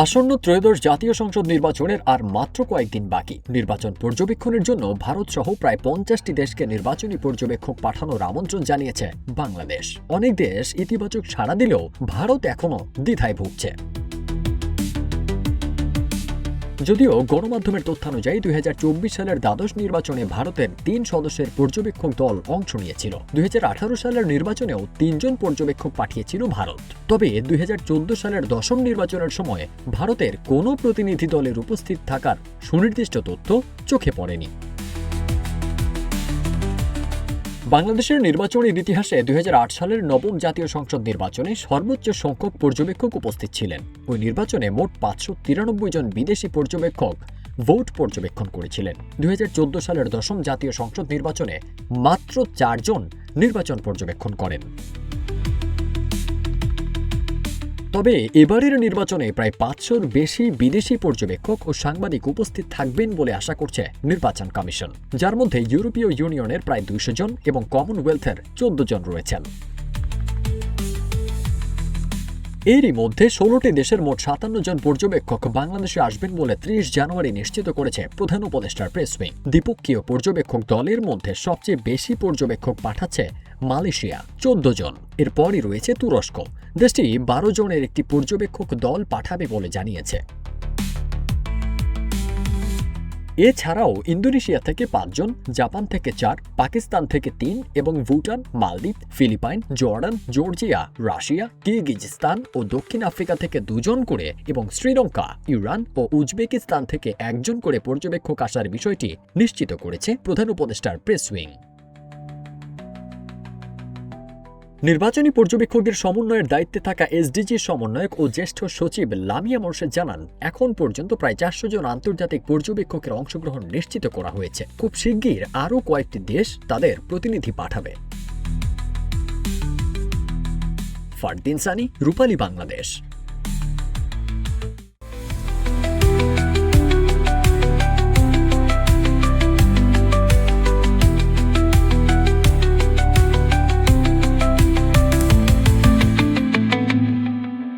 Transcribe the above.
আসন্ন ত্রয়োদশ জাতীয় সংসদ নির্বাচনের আর মাত্র কয়েকদিন বাকি। নির্বাচন পর্যবেক্ষণের জন্য ভারত সহ প্রায় 50টি দেশকে নির্বাচনী পর্যবেক্ষক পাঠানোর আমন্ত্রণ জানিয়েছে বাংলাদেশ। অনেক দেশ ইতিবাচক সাড়া দিলেও ভারত এখনও দ্বিধায় ভুগছে। যদিও গণমাধ্যমের তথ্যানুযায়ী 2024 সালের দ্বাদশ নির্বাচনে ভারতের 3 সদস্যের পর্যবেক্ষক দল অংশ নিয়েছিল। 2018 সালের নির্বাচনেও 3 জন পর্যবেক্ষক পাঠিয়েছিল ভারত। তবে 2014 সালের দশম নির্বাচনের সময় ভারতের কোনো প্রতিনিধি দলের উপস্থিত থাকার সুনির্দিষ্ট তথ্য চোখে পড়েনি। বাংলাদেশের নির্বাচনের ইতিহাসে 2008 সালের নবম জাতীয় সংসদ নির্বাচনে সর্বোচ্চ সংখ্যক পর্যবেক্ষক উপস্থিত ছিলেন। ওই নির্বাচনে মোট 593 জন বিদেশি পর্যবেক্ষক ভোট পর্যবেক্ষণ করেছিলেন। 2014 সালের দশম জাতীয় সংসদ নির্বাচনে মাত্র 4 জন নির্বাচন পর্যবেক্ষণ করেন। তবে এবারের নির্বাচনে প্রায় 500-র বেশি বিদেশি পর্যবেক্ষক ও সাংবাদিক উপস্থিত থাকবেন বলে আশা করছে নির্বাচন কমিশন, যার মধ্যে ইউরোপীয় ইউনিয়নের প্রায় 200 জন এবং কমনওয়েলথের 14 জন রয়েছেন। এরই মধ্যে 16টি দেশের মোট 57 জন পর্যবেক্ষক বাংলাদেশে আসবেন বলে 30 জানুয়ারি নিশ্চিত করেছে প্রধান উপদেষ্টার প্রেস উইং। দ্বিপক্ষীয় পর্যবেক্ষক দলের মধ্যে সবচেয়ে বেশি পর্যবেক্ষক পাঠাচ্ছে মালয়েশিয়া, 14 জন। এরপরই রয়েছে তুরস্ক। দেশটি 12 জনের একটি পর্যবেক্ষক দল পাঠাবে বলে জানিয়েছে। এছাড়াও ইন্দোনেশিয়া থেকে 5 জন, জাপান থেকে 4, পাকিস্তান থেকে 3 এবং Bhutan, Maldives, Philippines, Jordan, Georgia, Russia, Kyrgyzstan ও দক্ষিণ আফ্রিকা থেকে 2 জন করে এবং শ্রীলঙ্কা, ইরান ও উজবেকিস্তান থেকে 1 জন করে পর্যবেক্ষক আসার বিষয়টি নিশ্চিত করেছে প্রধান উপদেষ্টার প্রেস উইং। নির্বাচনী পর্যবেক্ষকদের সমন্বয়ের দায়িত্বে থাকা এসডিজি সমন্বয়ক ও জ্যেষ্ঠ সচিব লামিয়া মোর্শেদ জানান, এখন পর্যন্ত প্রায় 400 জন আন্তর্জাতিক পর্যবেক্ষকের অংশগ্রহণ নিশ্চিত করা হয়েছে। খুব শিগগির আরও কয়েকটি দেশ তাদের প্রতিনিধি পাঠাবে। ফারদিন সানি, রূপালী বাংলাদেশ।